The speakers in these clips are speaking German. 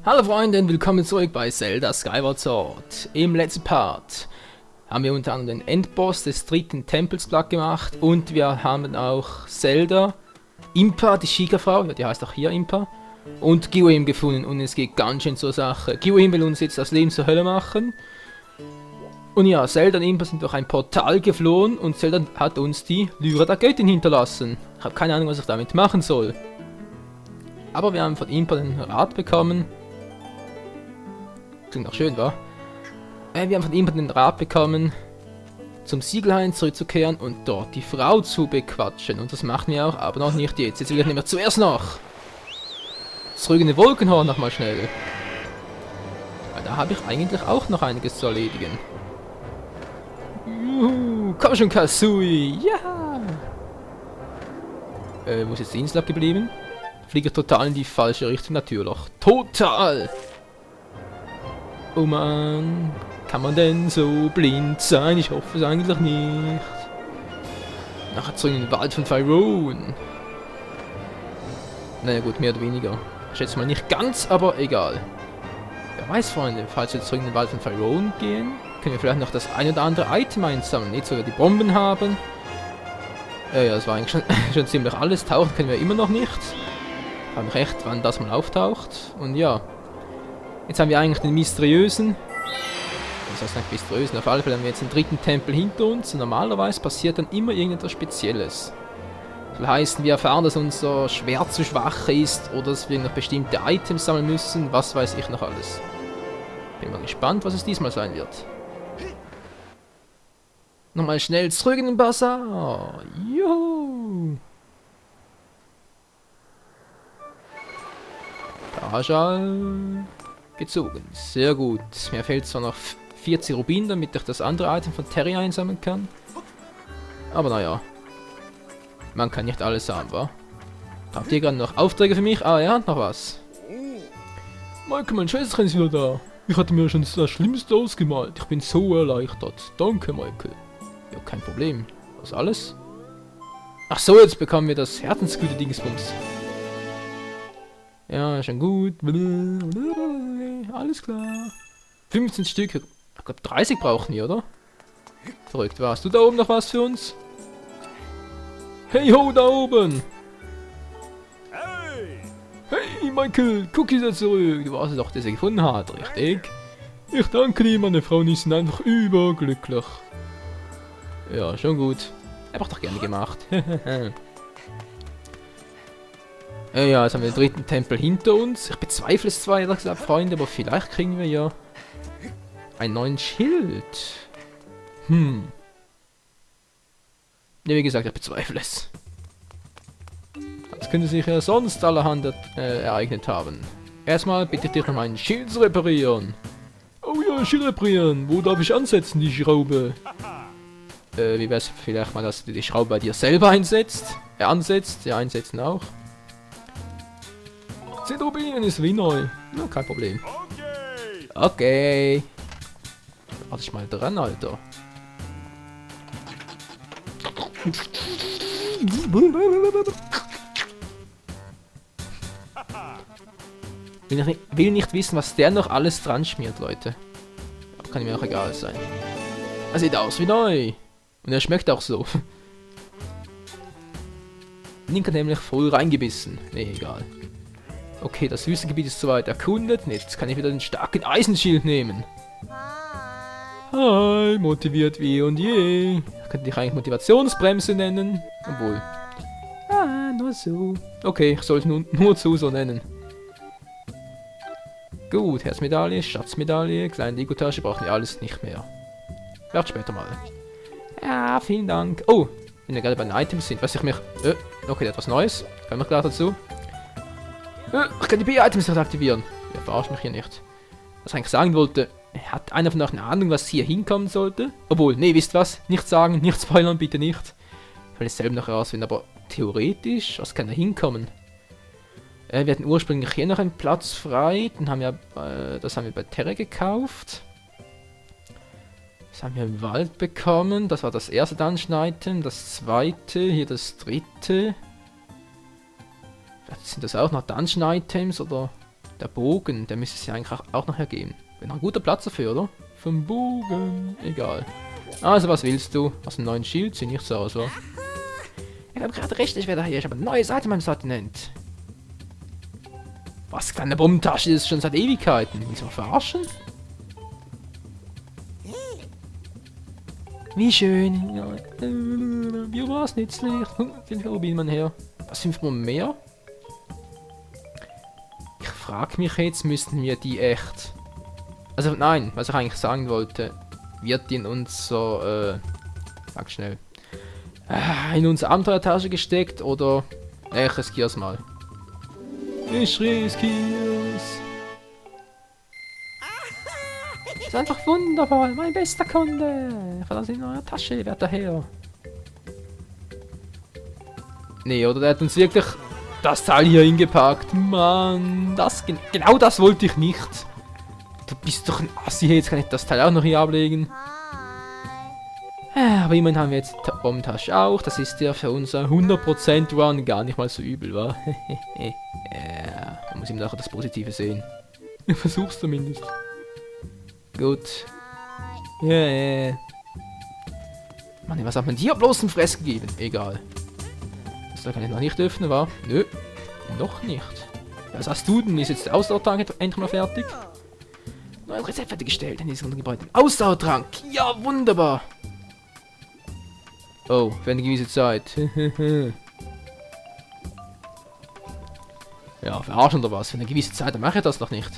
Hallo Freunde und willkommen zurück bei Zelda Skyward Sword. Im letzten Part haben wir unter anderem den Endboss des dritten Tempels platt gemacht und wir haben auch Zelda, Impa, die Shiga-Frau, ja, die heißt auch hier Impa, und Giwim gefunden und es geht ganz schön zur Sache. Giwim will uns jetzt das Leben zur Hölle machen. Und ja, Zelda und Impa sind durch ein Portal geflohen und Zelda hat uns die Lyra der Göttin hinterlassen. Ich habe keine Ahnung, was ich damit machen soll. Aber wir haben von Impa den Rat bekommen. Klingt auch schön, wa? Wir haben von ihm den Rat bekommen, zum Siegelhain zurückzukehren und dort die Frau zu bequatschen. Und das machen wir auch, aber noch nicht jetzt. Jetzt nehmen wir zuerst noch zurück in den Wolkenhorn nochmal schnell. Weil da habe ich eigentlich auch noch einiges zu erledigen. Juhu, komm schon, Kasui! Ja! Wo ist jetzt die Insel abgeblieben? Fliege total in die falsche Richtung, natürlich. Total! Oh Mann, kann man denn so blind sein? Ich hoffe es eigentlich nicht. Nachher zurück in den Wald von Faerûn. Naja gut, mehr oder weniger. Ich schätze mal nicht ganz, aber egal. Wer weiß, Freunde, falls wir zurück in den Wald von Faerûn gehen, können wir vielleicht noch das ein oder andere Item einsammeln. Jetzt, wo wir die Bomben haben. Ja, das war eigentlich schon ziemlich alles. Tauchen können wir immer noch nicht. Ich habe mich recht, wann das mal auftaucht. Und ja. Jetzt haben wir eigentlich den mysteriösen. Das heißt nicht mysteriösen, auf alle Fälle haben wir jetzt den dritten Tempel hinter uns. Und normalerweise passiert dann immer irgendetwas Spezielles. Das soll heißen, wir erfahren, dass unser Schwert zu schwach ist oder dass wir noch bestimmte Items sammeln müssen. Was weiß ich noch alles. Bin mal gespannt, was es diesmal sein wird. Nochmal schnell zurück in den Bazar. Juhu. Tajal. Gezogen. Sehr gut. Mir fehlt zwar noch 40 Rubin, damit ich das andere Item von Terry einsammeln kann. Aber naja. Man kann nicht alles haben, wa? Habt ihr gerade noch Aufträge für mich? Ah, er hat noch was. Michael, mein Schwesterchen ist wieder da. Ich hatte mir schon das Schlimmste ausgemalt. Ich bin so erleichtert. Danke, Michael. Ja, kein Problem. Was alles? Ach so, jetzt bekommen wir das Herzensgüte-Dingsbums. Ja, schon gut. Alles klar. 15 Stück. Ich glaube 30 brauchen wir, oder? Verrückt. Warst du da oben noch was für uns? Hey ho, da oben! Hey, Michael, guck wieder zurück. Du warst es doch, der sie gefunden hat, richtig? Ich danke dir, meine Frauen sind einfach überglücklich. Ja, schon gut. Hab ich doch gerne gemacht. Ja, jetzt haben wir den dritten Tempel hinter uns. Ich bezweifle es zwar, ehrlich gesagt, Freunde, aber vielleicht kriegen wir ja einen neuen Schild. Ja, wie gesagt, ich bezweifle es. Das könnte sich ja sonst allerhand ereignet haben. Erstmal bitte ich dich noch meinen Schild zu reparieren. Oh ja, Schild reparieren. Wo darf ich ansetzen, die Schraube? Wie wär's vielleicht mal, dass du die Schraube bei dir selber einsetzt? Ansetzt, ja, einsetzen auch. 10 Rubinen ist wie neu. Ja, kein Problem. Okay. Warte ich mal dran, Alter. Will nicht wissen, was der noch alles dran schmiert, Leute. Aber kann mir auch egal sein. Er sieht aus wie neu. Und er schmeckt auch so. Link hat nämlich voll reingebissen. Nee, egal. Okay, das Wüstengebiet ist soweit erkundet. Jetzt kann ich wieder den starken Eisenschild nehmen. Hi, motiviert wie und je. Ich könnte dich eigentlich Motivationsbremse nennen. Obwohl. Ah, nur so. Okay, ich soll es nur so nennen. Gut, Herzmedaille, Schatzmedaille, kleine Lego-Tasche brauchen wir alles nicht mehr. Vielleicht später mal. Ja, vielen Dank. Oh, wenn wir gerade bei den Items sind, was ich mich... okay, etwas Neues. Kommen wir gleich dazu. Ich kann die B-Items nicht aktivieren. Ja, verarscht mich hier nicht. Was ich eigentlich sagen wollte, hat einer von euch eine Ahnung, was hier hinkommen sollte? Obwohl, nee, wisst was? Nicht sagen, nicht spoilern, bitte nicht. Ich will es selber noch herausfinden, aber theoretisch, was kann da hinkommen? Wir hatten ursprünglich hier noch einen Platz frei. Den haben wir, das haben wir bei Terra gekauft. Das haben wir im Wald bekommen. Das war das erste Dungeon-Item. Das zweite, hier das dritte. Sind das auch noch Dungeon-Items oder Der Bogen, der müsste es ja eigentlich auch noch hergeben. Wäre noch ein guter Platz dafür, oder? Vom Bogen. Egal. Also, was willst du? Aus dem neuen Schild? Sieht nicht so aus, oder? Ich habe gerade recht, ich werde hier. Ich habe eine neue Seite meinem Sortiment. Was, kleine Bombentasche ist schon seit Ewigkeiten. Willst du mich verarschen? Wie schön. Ja, wie war's nützlich? 5 Rubinen her. Was, 5 Mal mehr? Ich frage mich jetzt, müssten wir die echt... Also nein, was ich eigentlich sagen wollte, wird in unser... sag schnell. In unsere Abenteuertasche gesteckt oder... Ich riskier's mal. Ich riskier's. Ist einfach wundervoll, mein bester Kunde. Verlass in eurer Tasche, wer daher. Nee, oder der hat uns wirklich das Teil hier hingepackt. Mann, genau das wollte ich nicht. Du bist doch ein Assi, jetzt kann ich das Teil auch noch hier ablegen. Aber immerhin haben wir jetzt die Bombentasche auch. Das ist ja für unser 100% Run gar nicht mal so übel, wa? Ja, man muss ihm nachher das Positive sehen. Ich versuch's zumindest. Gut. Yeah. Mann, was hat man dir bloß zum Fress gegeben? Egal. Das kann ich noch nicht öffnen, wa? Nö. Noch nicht. Was hast du denn? Ist jetzt der Ausdauertrank endlich mal fertig? Neues Rezept fertiggestellt in diesem Gebäude. Ausdauertrank! Ja, wunderbar! Oh, für eine gewisse Zeit. Ja, verarschen oder was? Für eine gewisse Zeit, dann mache ich das doch nicht.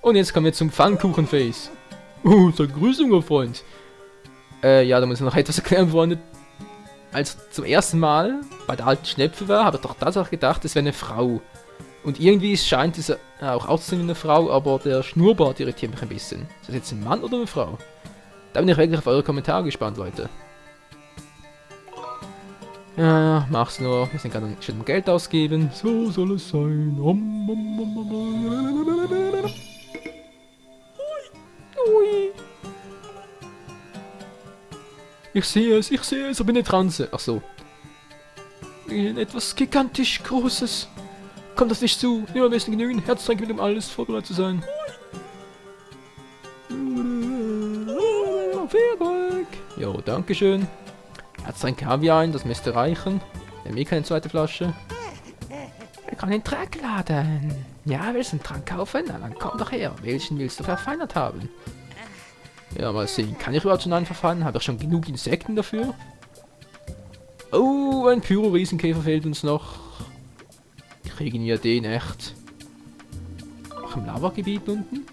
Und jetzt kommen wir zum Pfannkuchenface. Sag Grüß, junger Freund. Ja, da muss ich noch etwas erklären, Freunde. Als zum ersten Mal bei der alten Schnepfe war, habe ich doch tatsächlich gedacht, es wäre eine Frau. Und irgendwie scheint es auch auszusehen wie eine Frau, aber der Schnurrbart irritiert mich ein bisschen. Ist das jetzt ein Mann oder eine Frau? Da bin ich wirklich auf eure Kommentare gespannt, Leute. Ja, mach's nur. Wir sind gerade schon Geld ausgeben. So soll es sein. Ui. Ich sehe es, ich bin eine Transe. Ach so. Etwas gigantisch Großes. Kommt auf dich zu. Nimm am besten genügend Herztränke mit, um alles vorbereitet zu sein. Viel Erfolg. Jo, dankeschön. Herztränke haben wir ein, das müsste reichen. Wir haben eh keine zweite Flasche. Wir können den Trank laden. Ja, willst du einen Trank kaufen? Na, dann komm doch her. Welchen willst du verfeinert haben? Ja, mal sehen. Kann ich überhaupt schon einen verfeinern? Habe ich schon genug Insekten dafür? Oh, ein Pyro-Riesenkäfer fehlt uns noch. Kriegen wir den echt? Auch im Lavagebiet unten?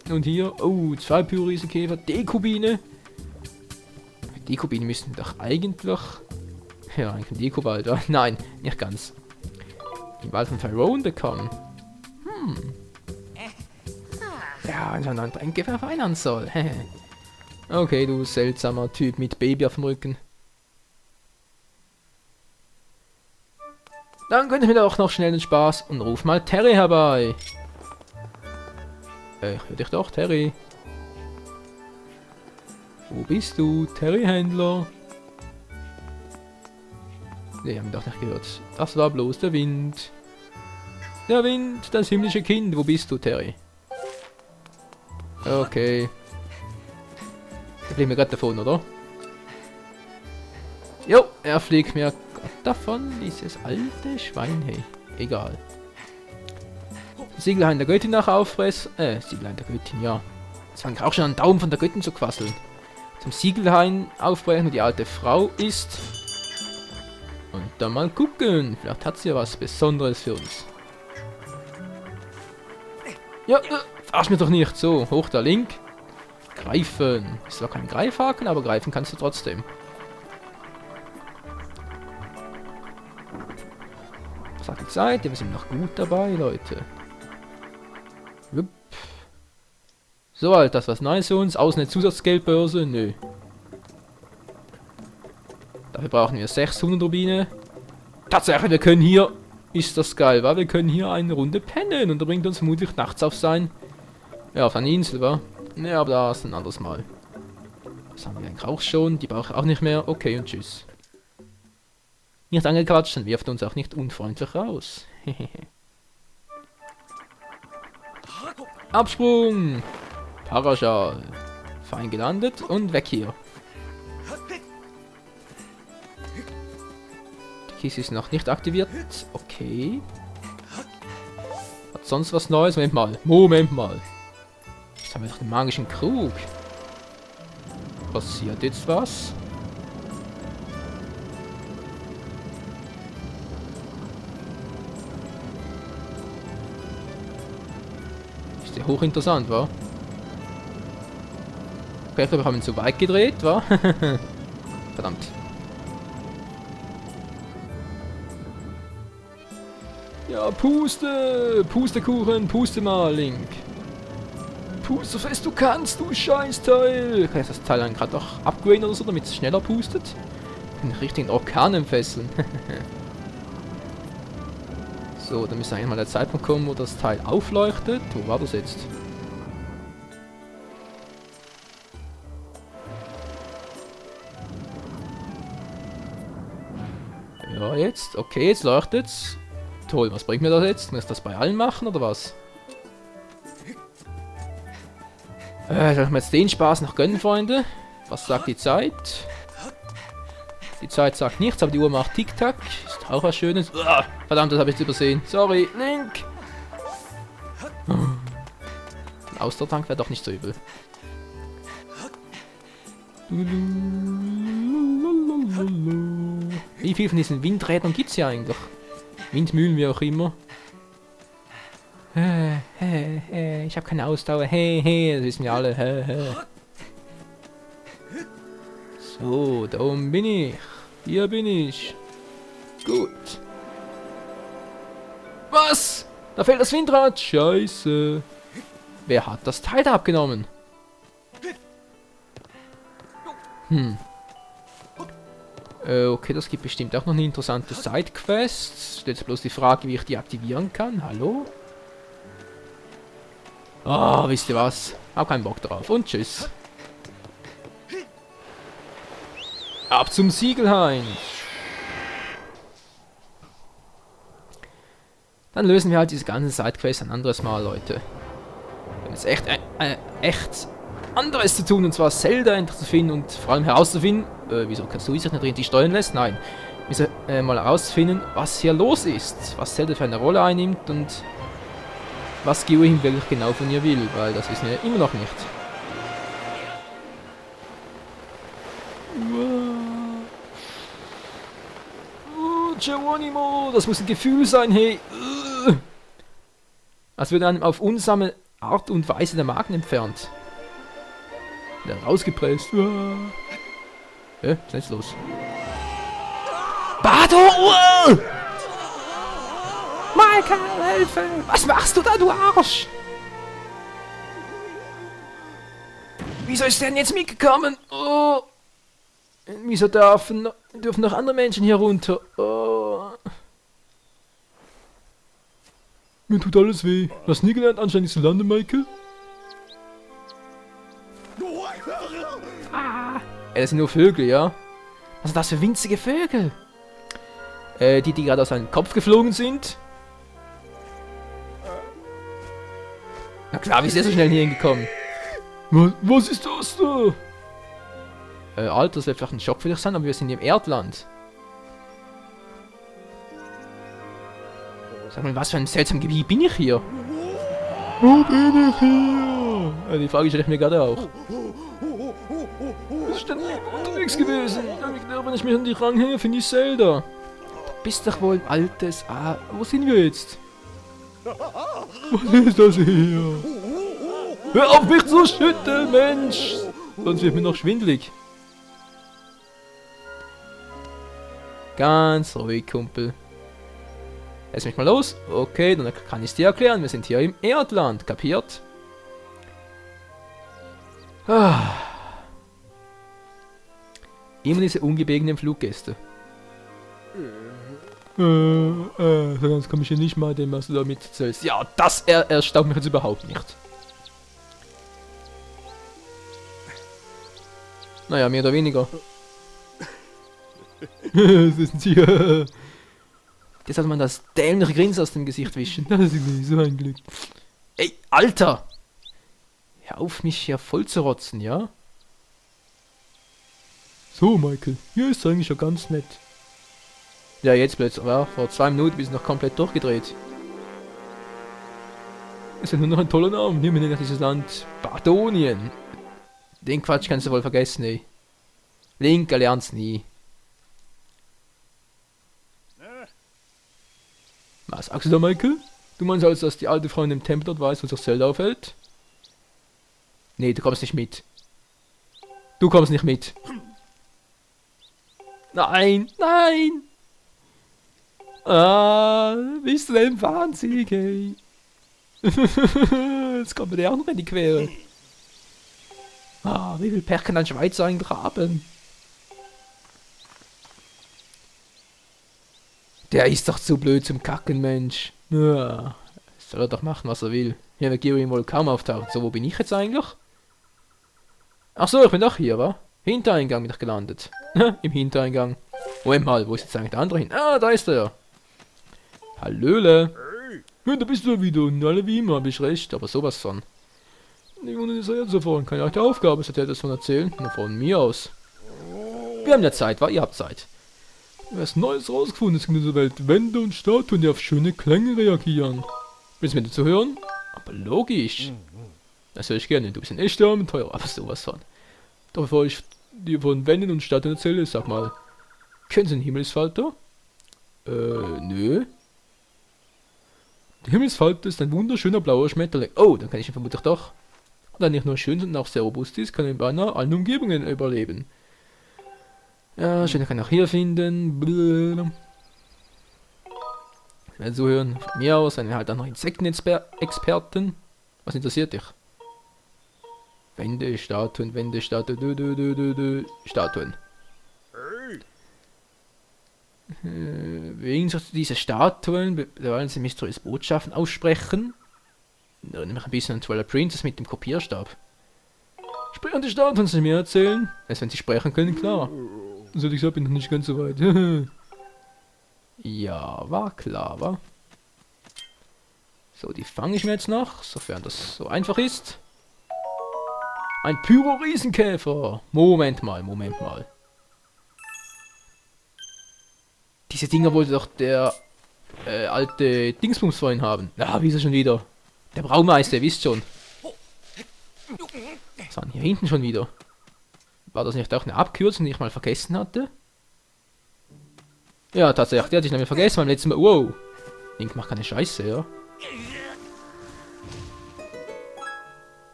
Und hier, oh, 2 Pyro-Riesenkäfer. Dekubine. Dekubine müssten doch eigentlich... Ja, eigentlich ein Dekowald. Nein, nicht ganz. Den Wald von Tyrone bekommen. Ja, wenn ich einen Tränke verfeinern soll. Okay, du seltsamer Typ mit Baby auf dem Rücken. Dann gönn ich mir auch noch schnell den Spaß und ruf mal Terry herbei. Ich höre dich doch, Terry. Wo bist du, Terry-Händler? Nee, haben wir doch nicht gehört. Das war bloß der Wind. Der Wind, das himmlische Kind. Wo bist du, Terry? Okay. Der fliegt mir gerade davon, oder? Jo, er fliegt mir davon, dieses alte Schwein. Hey, egal. Siegelhain der Göttin nach auffressen. Siegelhain der Göttin, ja. Jetzt fange ich auch schon an, Daumen von der Göttin zu quasseln. Zum Siegelhain aufbrechen, wo die alte Frau ist. Und dann mal gucken. Vielleicht hat sie ja was Besonderes für uns. Ja, verarsch mich doch nicht. So, hoch der Link. Greifen. Ist zwar kein Greifhaken, aber greifen kannst du trotzdem. Was hat die Zeit? Wir sind noch gut dabei, Leute. Jupp. So, Alter, das was Neues für uns. Außen eine Zusatzgeldbörse? Nö. Dafür brauchen wir 600 Rubine. Tatsache, wir können hier... Ist das geil, wa? Wir können hier eine Runde pennen. Und da bringt uns vermutlich nachts auf sein... Ja, auf eine Insel, wa? Ja, aber da ist ein anderes Mal. Das haben wir eigentlich auch schon. Die brauche ich auch nicht mehr. Okay, und tschüss. Nicht angequatscht, dann wirft uns auch nicht unfreundlich raus. Absprung! Paraschal. Fein gelandet und weg hier. Die Kiste ist noch nicht aktiviert. Okay. Hat sonst was Neues? Moment mal. Moment mal. Jetzt haben wir doch den magischen Krug. Passiert jetzt was? Ist ja hochinteressant, wa? Okay, ich glaube, wir haben ihn zu weit gedreht, wa? Verdammt. Ja, puste! Pustekuchen, puste mal, Link. Puste so fest du kannst, du Scheißteil! Kann ich das Teil dann gerade noch upgraden oder so, damit es schneller pustet? Einen richtigen Orkan entfesseln. So, dann müsste eigentlich mal der Zeitpunkt kommen, wo das Teil aufleuchtet. Wo war das jetzt? Ja, jetzt. Okay, jetzt leuchtet's. Toll, was bringt mir das jetzt? Muss ich das bei allen machen, oder was? Soll ich mir jetzt den Spaß noch gönnen, Freunde? Was sagt die Zeit? Die Zeit sagt nichts, aber die Uhr macht Tick-Tack. Ist auch was Schönes. Uah, verdammt, das habe ich jetzt übersehen. Sorry, Link! Ein Ausdauertank wäre doch nicht so übel. Wie viel von diesen Windrädern gibt es hier eigentlich? Windmühlen, wie auch immer. Ich habe keine Ausdauer. Das wissen wir alle. So, da oben bin ich. Hier bin ich. Gut. Was? Da fehlt das Windrad. Scheiße. Wer hat das Teil da abgenommen? Okay, das gibt bestimmt auch noch eine interessante Sidequest. Stellt sich bloß die Frage, wie ich die aktivieren kann. Hallo? Ah, wisst ihr was? Hab keinen Bock drauf. Und tschüss. Ab zum Siegelhain. Dann lösen wir halt diese ganzen Sidequests ein anderes Mal, Leute. Wir haben jetzt echt anderes zu tun, und zwar Zelda endlich zu finden und vor allem herauszufinden, wieso kannst du sich nicht richtig steuern lässt? Nein. Wir müssen mal herausfinden, was hier los ist, was Zelda für eine Rolle einnimmt und was Giohim wirklich genau von ihr will, weil das wissen wir immer noch nicht. Geronimo, das muss ein Gefühl sein, hey. Als würde einem auf unsame Art und Weise der Magen entfernt. Wieder rausgepresst. Was ist jetzt los? Bado! Maika, Hilfe! Was machst du da, du Arsch? Wieso ist der denn jetzt mitgekommen? Oh. Wieso dürfen noch andere Menschen hier runter? Oh. Mir tut alles weh. Du hast nie gelernt, anscheinend zu landen, Maike. Das sind nur Vögel, ja? Was sind das für winzige Vögel? Die gerade aus seinem Kopf geflogen sind? Na klar, wie ist der so schnell hier hingekommen? Was ist das da? Alter, das wird vielleicht ein Schock für dich sein, aber wir sind hier im Erdland. Sag mal, was für ein seltsames Gebiet bin ich hier? Wo bin ich hier? Die Frage stelle ich mir gerade auch. Ich bin unterwegs gewesen. Wenn ich mich an die ranhänge, finde ich Zelda. Du bist doch wohl ein altes... Ah, wo sind wir jetzt? Was ist das hier? Hör auf mich zu schütteln, Mensch! Sonst wird mir noch schwindelig. Ganz ruhig, Kumpel. Lass mich mal los. Okay, dann kann ich es dir erklären. Wir sind hier im Erdland. Kapiert? Immer diese ungebegenen Fluggäste. Sonst komme ich hier nicht mal dem, was du da mitzählst. Ja, das erstaunt mich jetzt überhaupt nicht. Naja, mehr oder weniger. Das ist hier. Jetzt sollte man das dämliche Grinsen aus dem Gesicht wischen. Das ist nicht so ein Glück. Ey, Alter! Hör auf, mich hier voll zu rotzen, ja? So, Michael, hier ist eigentlich ja ganz nett. Ja, jetzt plötzlich, aber vor 2 Minuten bist du noch komplett durchgedreht. Ist ja nur noch ein toller Name. Nehmen wir nach dieses Land Badonien. Den Quatsch kannst du wohl vergessen, ey. Link erlernst nie. Was sagst du da, Michael? Du meinst also, dass die alte Frau in dem Tempel dort weiß, wo sich Zelda aufhält? Nee, du kommst nicht mit. Du kommst nicht mit. Nein, nein! Ah, bist du denn wahnsinnig, ey? Jetzt kommt mir der andere in die Quere. Ah, wie viel Pech kann ein Schweizer eigentlich haben? Der ist doch zu blöd zum Kacken, Mensch. Ja, soll er doch machen, was er will. Hier wird Giro wohl kaum auftauchen. So, wo bin ich jetzt eigentlich? Ach so, ich bin doch hier, wa? Hintereingang bin ich gelandet. Im Hintereingang. Moment mal, wo ist jetzt eigentlich der andere hin? Ah, da ist er. Hallöle. Ja, da bist du wieder und alle wie immer, hab ich recht, aber sowas von. Ich wundere mich jetzt davon, keine leichte Aufgabe, sollte er das von erzählen, nur von mir aus. Wir haben ja Zeit, wa? Ihr habt Zeit. Was Neues rausgefunden ist in dieser Welt. Wände und Statuen, die auf schöne Klänge reagieren. Willst du mir dazu hören? Aber logisch. Das höre ich gerne, du bist ein echter Abenteurer, aber sowas von. Doch bevor ich dir von Wänden und Statuen erzähle, sag mal, kennen Sie den Himmelsfalter? Nö. Der Himmelsfalter ist ein wunderschöner blauer Schmetterling. Oh, dann kann ich ihn vermutlich doch. Und da er nicht nur schön, sondern auch sehr robust ist, kann er in beinahe allen Umgebungen überleben. Ja, schön, kann ich auch hier finden. Blablabla. Ich werde so hören, von mir aus, einen halt auch noch Insektenexperten. Was interessiert dich? Wände, Statuen, Statuen. Wegen dieser Statuen wollen sie mysteriöse Botschaften aussprechen. Erinnere mich ein bisschen an Twilight Princess mit dem Kopierstab. Sprechende Statuen sie mir erzählen? Als wenn sie sprechen können, klar. Also ich bin noch nicht ganz so weit. Ja, war klar, war. So, die fange ich mir jetzt noch, sofern das so einfach ist. Ein Pyro-Riesenkäfer. Moment mal. Diese Dinger wollte doch der alte Dingsbums vorhin haben. Ja, wie ist er schon wieder? Der Braumeister, ihr wisst schon. Was war denn hier hinten schon wieder? War das nicht auch eine Abkürzung, die ich mal vergessen hatte? Ja, tatsächlich, die hatte ich nämlich vergessen beim letzten Mal. Wow. Link macht keine Scheiße, ja.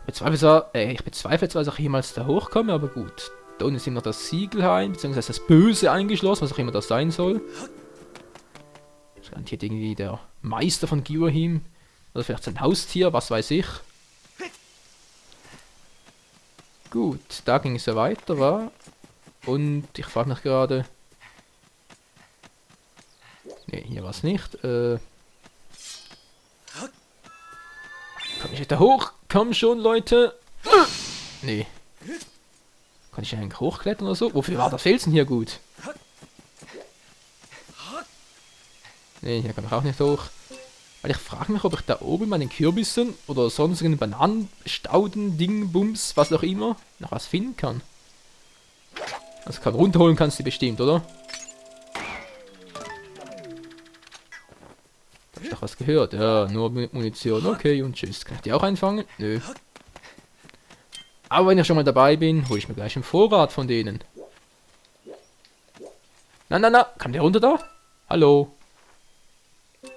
Ich bezweifle zwar, dass ich jemals da hochkomme, aber gut. Da unten ist immer das Siegelheim, beziehungsweise das Böse eingeschlossen, was auch immer das sein soll. Das garantiert irgendwie der Meister von Girahim. Oder vielleicht sein Haustier, was weiß ich. Gut, da ging es ja weiter, war. Und ich frage mich gerade. Ne, hier war es nicht. Komm ich da hoch? Komm schon, Leute. Nee. Kann ich eigentlich hochklettern oder so? Wofür war der Felsen hier gut? Nee, hier kann ich auch nicht hoch. Weil ich frage mich, ob ich da oben bei den Kürbissen oder sonstigen Bananenstauden, Dingbums, was auch immer, noch was finden kann. Also kann runterholen kannst du bestimmt, oder? Hab ich doch was gehört? Ja, nur Munition. Okay, und tschüss. Kann ich die auch einfangen? Nö. Aber wenn ich schon mal dabei bin, hole ich mir gleich einen Vorrat von denen. Na, kann der runter da? Hallo?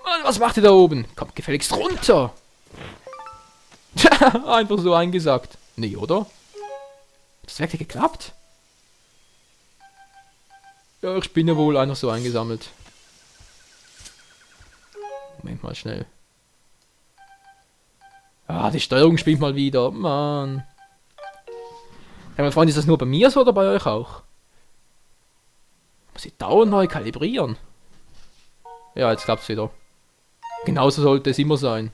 Mann, was macht ihr da oben? Kommt gefälligst runter! Tja, einfach so eingesagt. Nee, oder? Hat das wirklich geklappt? Ja, ich bin ja wohl einfach so eingesammelt. Moment mal schnell. Ah, die Steuerung spielt mal wieder. Mann. Ja, mein Freund, ist das nur bei mir so oder bei euch auch? Muss ich dauernd neu kalibrieren? Ja, jetzt klappt's wieder. Genauso sollte es immer sein.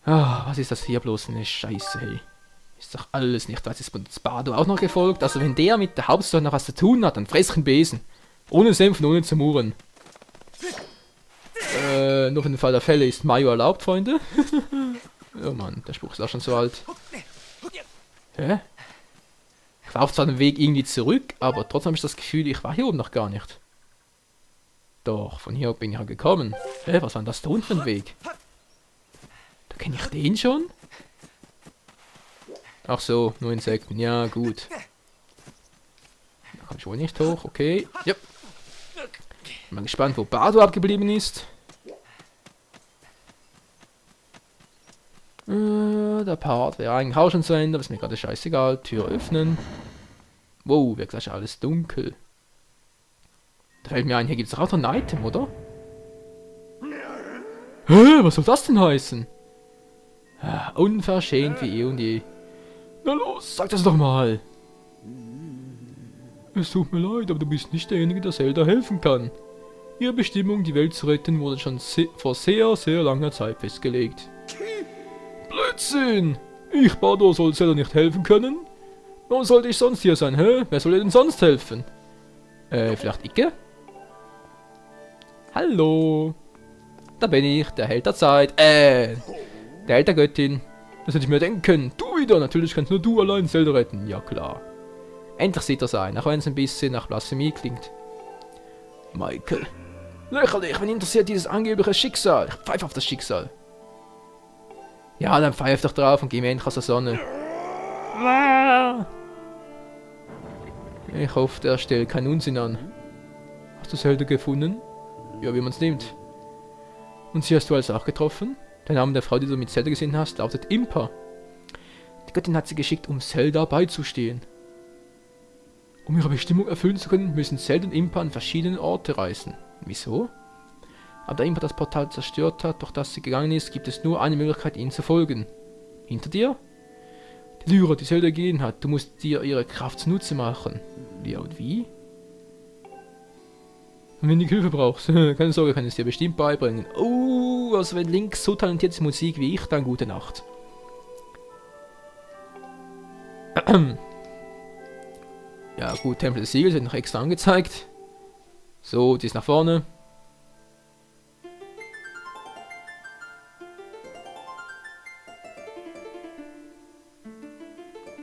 Ah, was ist das hier bloß eine Scheiße, hey. Ist doch alles nicht. Was ist von Spado auch noch gefolgt? Also wenn der mit der Hauptstory noch was zu tun hat, dann fress ich einen Besen. Ohne Senf und ohne zu murren. Nur für den Fall der Fälle ist Mayo erlaubt, Freunde. Oh Mann, der Spruch ist auch schon so alt. Hä? Ich laufe zwar den Weg irgendwie zurück, aber trotzdem habe ich das Gefühl, ich war hier oben noch gar nicht. Doch, von hier bin ich ja gekommen. Hä, was war denn das da unten für ein Weg? Da kenne ich den schon? Ach so, nur Insekten, ja gut. Da komme ich wohl nicht hoch, okay. Ja. Bin mal gespannt, wo Bardo abgeblieben ist. Der Part wäre eigentlich auch schon zu Ende, aber ist mir gerade scheißegal. Tür öffnen. Wow, wird gleich alles dunkel. Da fällt mir ein, hier gibt es auch noch ein Item, oder? Hä, was soll das denn heißen? Unverschämt wie eh und je. Na los, sag das doch mal. Es tut mir leid, aber du bist nicht derjenige, der Zelda helfen kann. Ihre Bestimmung, die Welt zu retten, wurde schon vor sehr, sehr langer Zeit festgelegt. Blödsinn! Ich, Bardo, soll Zelda nicht helfen können? Warum sollte ich sonst hier sein, hä? Wer soll ihr denn sonst helfen? Vielleicht Icke? Hallo? Da bin ich, der Held der Zeit. Der Held der Göttin. Das hätte ich mir denken können. Du wieder! Natürlich kannst nur du allein Zelda retten. Ja klar. Endlich sieht er sein, auch wenn es ein bisschen nach Blasphemie klingt. Michael. Lächerlich, wen interessiert dieses angebliche Schicksal? Ich pfeife auf das Schicksal. Ja, dann pfeif doch drauf und geh mir endlich aus der Sonne. Ich hoffe, der stellt keinen Unsinn an. Hast du Zelda gefunden? Ja, wie man's nimmt. Und sie hast du also auch getroffen? Der Name der Frau, die du mit Zelda gesehen hast, lautet Impa. Die Göttin hat sie geschickt, um Zelda beizustehen. Um ihre Bestimmung erfüllen zu können, müssen Zelda und Impa an verschiedene Orte reisen. Wieso? Aber da Impa das Portal zerstört hat, durch das sie gegangen ist, gibt es nur eine Möglichkeit, ihnen zu folgen. Hinter dir? Die Lyra, die Zelda gegeben hat. Du musst dir ihre Kraft zunutze machen. Ja, und wie? Und wenn du Hilfe brauchst, keine Sorge, kann ich es dir bestimmt beibringen. Oh, also wenn Link so talentiert ist Musik wie ich, dann gute Nacht. Ja gut, Tempel des Siegels wird noch extra angezeigt. So, die ist nach vorne.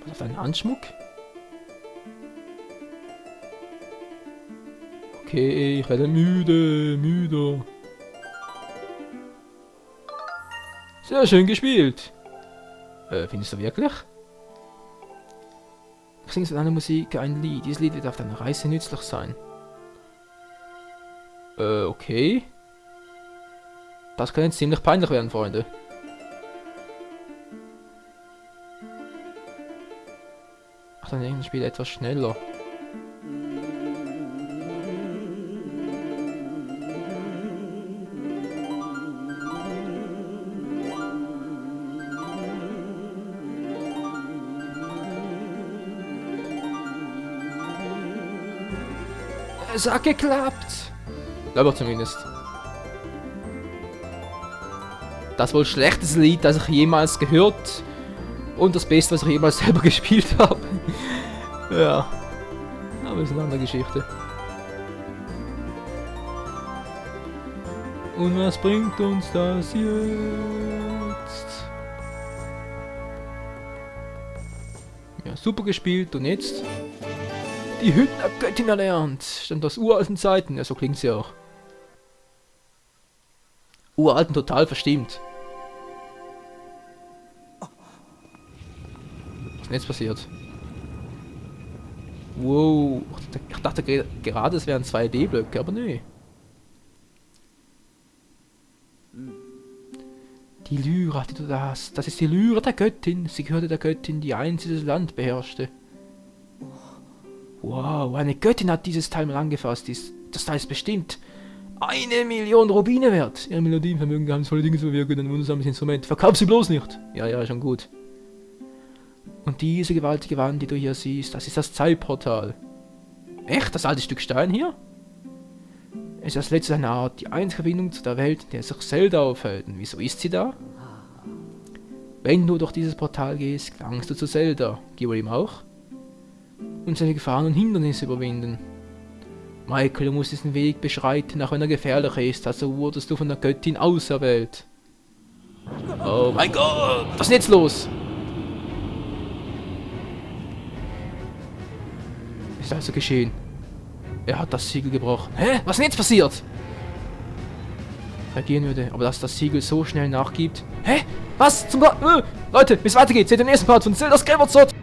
Was auf einen Handschmuck? Okay, ich werde müde. Sehr schön gespielt. Findest du wirklich? Ich singe zu deiner Musik ein Lied. Dieses Lied wird auf deiner Reise nützlich sein. Okay. Das kann jetzt ziemlich peinlich werden, Freunde. Ach, dann irgendein Spiel etwas schneller. Es hat geklappt. Aber zumindest. Das wohl schlechteste Lied, das ich jemals gehört. Und das Beste, was ich jemals selber gespielt habe. Ja. Aber das ist eine andere Geschichte. Und was bringt uns das jetzt? Ja, super gespielt. Und jetzt? Die Hüttner-Göttin erlernt. Stammt aus uralten Zeiten. Ja, so klingt sie auch. Uralten total verstimmt. Was ist denn jetzt passiert? Wow. Ich dachte gerade, es wären 2D-Blöcke, aber nee. Die Lyra, die du da hast. Das ist die Lyra der Göttin. Sie gehörte der Göttin, die einst dieses Land beherrschte. Wow, eine Göttin hat dieses Teil mal angefasst. Das Teil ist bestimmt 1 Million Rubine wert. Ihre Melodien vermögen geheimnisvolle Dinge zu bewirken, ein wundersames Instrument. Verkauf sie bloß nicht. Ja, schon gut. Und diese gewaltige Wand, die du hier siehst, das ist das Zeitportal. Echt? Das alte Stück Stein hier? Es ist das letzte seiner Art, die einzige Verbindung zu der Welt, in der sich Zelda aufhält. Und wieso ist sie da? Wenn du durch dieses Portal gehst, gelangst du zu Zelda. Gib ihm auch. Und seine Gefahren und Hindernisse überwinden. Michael, du musst diesen Weg beschreiten, auch wenn er gefährlich ist. Also wurdest du von der Göttin auserwählt. Oh mein Gott! Was ist denn jetzt los? Was ist also geschehen? Er hat das Siegel gebrochen. Hä? Was ist denn jetzt passiert? Reagieren würde, aber dass das Siegel so schnell nachgibt. Hä? Was? Leute, bis weitergeht. Seht den nächsten Part von Zelda's Skyward Sword.